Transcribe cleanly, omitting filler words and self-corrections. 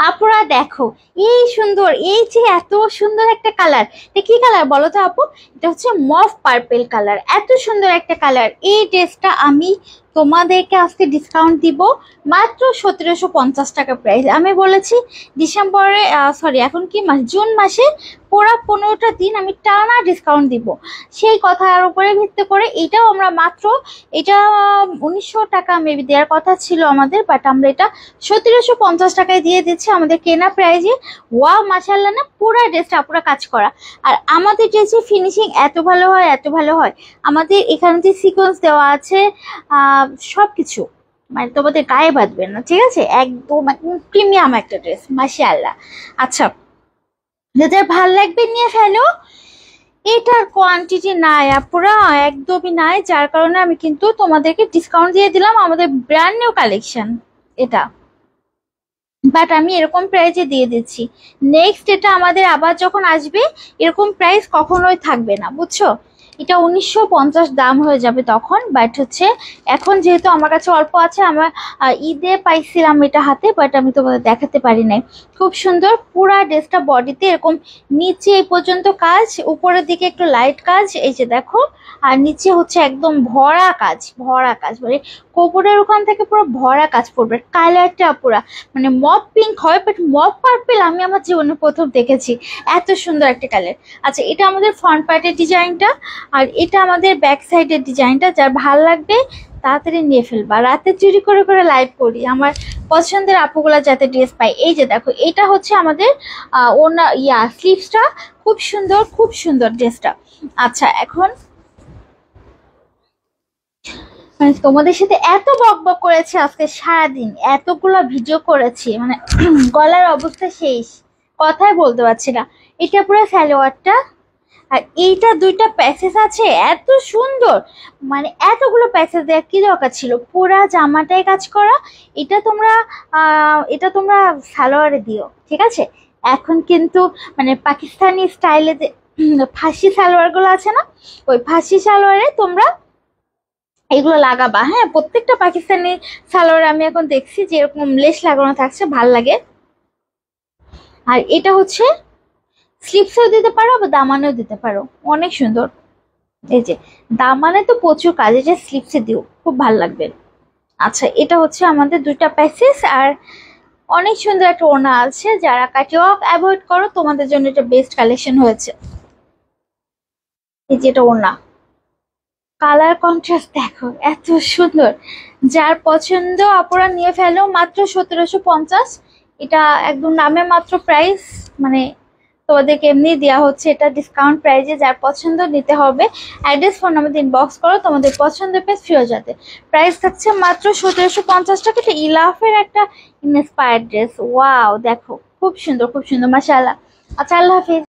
আপুরা দেখো, এই সুন্দর, এই যে এত সুন্দর একটা কালার। কি কালার বলো তো আপু? এটা হচ্ছে মফ পার্পেল কালার, এত সুন্দর একটা কালার। এই ড্রেসটা আমি তোমাদেরকে আজকে ডিসকাউন্ট দিব মাত্র 1750 টাকা প্রাইস। আমি বলেছি ডিসেম্বরে, সরি এখন কি মাস, জুন মাসে পুরা 15টা দিন আমি টানা ডিসকাউন্ট দিব। সেই কথার উপরে ভিত্তি করে এটাও আমরা মাত্র, এটা 1900 টাকা মেবি দেওয়ার কথা ছিল আমাদের, বাট আমরা এটা 1750 টাকায় দিয়ে দিচ্ছি আমাদের কেনা প্রাইজে। ওয়া মাশাআল্লাহ না, পুরা ড্রেসটা পুরা কাজ করা। আর আমাদের ড্রেসের ফিনিশিং এত ভালো হয়, এত ভালো হয়। আমাদের এখানে যে সিকোয়েন্স দেওয়া আছে সবকিছু মানে তোমাদের গায়ে বাঁধবে না, ঠিক আছে? একদম প্রিমিয়াম একটা ড্রেস, মাশাআল্লাহ। আচ্ছা, যাদের ভাল লাগবে নিয়ে ফেলো। এটার কোয়ান্টিটি নাই আপুরা, একদমই নাই, যার কারণে আমি কিন্তু তোমাদেরকে ডিসকাউন্ট দিয়ে দিলাম। আমাদের ব্র্যান্ড নিউ কালেকশন এটা, বাট আমি এরকম প্রাইজে দিয়ে দিচ্ছি। নেক্সট এটা আমাদের আবার যখন আসবে এরকম প্রাইস কখনোই থাকবে না, বুঝছো? এটা 1950 দাম হয়ে যাবে তখন। বাট হচ্ছে এখন যেহেতু আমার কাছে অল্প আছে, আমার ঈদে পাইছিলাম এটা হাতে, বাট আমি তোমাদের দেখাতে পারি নাই। খুব সুন্দর পুরা ড্রেসটা, বডিতে এরকম নিচে এই পর্যন্ত কাজ, উপরের দিকে একটু লাইট কাজ, এই যে দেখো। আর নিচে হচ্ছে একদম ভরা কাজ, ভরা কাজ, মানে কোমরের ওখান থেকে পুরো ভরা কাজ পড়বে। কালারটা পুরা মানে মপ পিঙ্ক হয়, বাট মপ পার্পেল আমি আমার জীবনে প্রথম দেখেছি, এত সুন্দর একটা কালার। আচ্ছা, এটা আমাদের ফ্রন্ট পার্টের ডিজাইনটা, আর এটা আমাদের ব্যাক সাইডের ডিজাইনটা। যার ভাল লাগবে তাড়াতাড়ি নিয়ে ফেলবা, রাতে চুরি করে করে লাইভ করি আমার পছন্দের আপুগুলা যাতে ড্রেস পায়। এই যে দেখো, এটা হচ্ছে আমাদের ওনা স্লিভসটা, খুব সুন্দর, খুব সুন্দর ড্রেসটা। আচ্ছা, এখন মানে তোমাদের সাথে এত বক বক করেছি আজকে সারাদিন, এতগুলো ভিডিও করেছি, মানে গলার অবস্থা শেষ, কথাই বলতে পারছি না। এটা পুরো সালোয়ারটা, আর এইটা দুইটা প্যাসেজ আছে, এত সুন্দর। মানে এতগুলো প্যাসেজ দেওয়ার কি দরকার ছিল? পুরা জামাটাই কাজ করা। এটা তোমরা সালোয়ারে দিও, ঠিক আছে? এখন কিন্তু মানে পাকিস্তানি স্টাইলে যে ফাঁসি সালোয়ার গুলো আছে না, ওই ফাঁসি সালোয়ারে তোমরা এগুলো লাগাবা। হ্যাঁ, প্রত্যেকটা পাকিস্তানি সালোয়ার আমি এখন দেখছি যে এরকম লেস লাগানো থাকছে, ভাল লাগে। আর এটা হচ্ছে স্লিপসেও দিতে পারো, আবার দামানেও দিতে পারো, অনেক সুন্দর। এই যে দামানে তো প্রচুর কাজ, এই যে স্লিপসে দিও, খুব ভাল লাগবে। আচ্ছা, এটা হচ্ছে আমাদের দুইটা প্যাসেজ, আর অনেক সুন্দর একটা ওড়না আছে। যারা কাটিওয়াক অ্যাভয়েড করো তোমাদের জন্য এটা বেস্ট কালেকশন হয়েছে। এই যে এটা ওড়না, কালার কন্ট্রাস্ট দেখো, এত সুন্দর। যার পছন্দ আপুরা নিয়ে ফেলো, মাত্র 1750। এটা একদম নামে মাত্র প্রাইস, মানে তোমাদেরকে এমনি দেওয়া হচ্ছে, এটা ডিসকাউন্ট প্রাইজে। যার পছন্দ নিতে হবে, অ্যাড্রেস ফোন আমাদের ইনবক্স করো, তোমাদের পছন্দের পেজ ফিরোজাতে। প্রাইস থাকছে মাত্র 1750 টাকা। এটা ইলাফের একটা ইন্সপায়ার্ড ড্রেস, ওয়াও দেখো, খুব সুন্দর, খুব সুন্দর, মাশাআল্লাহ। আচ্ছা, আল্লাহ হাফিজ।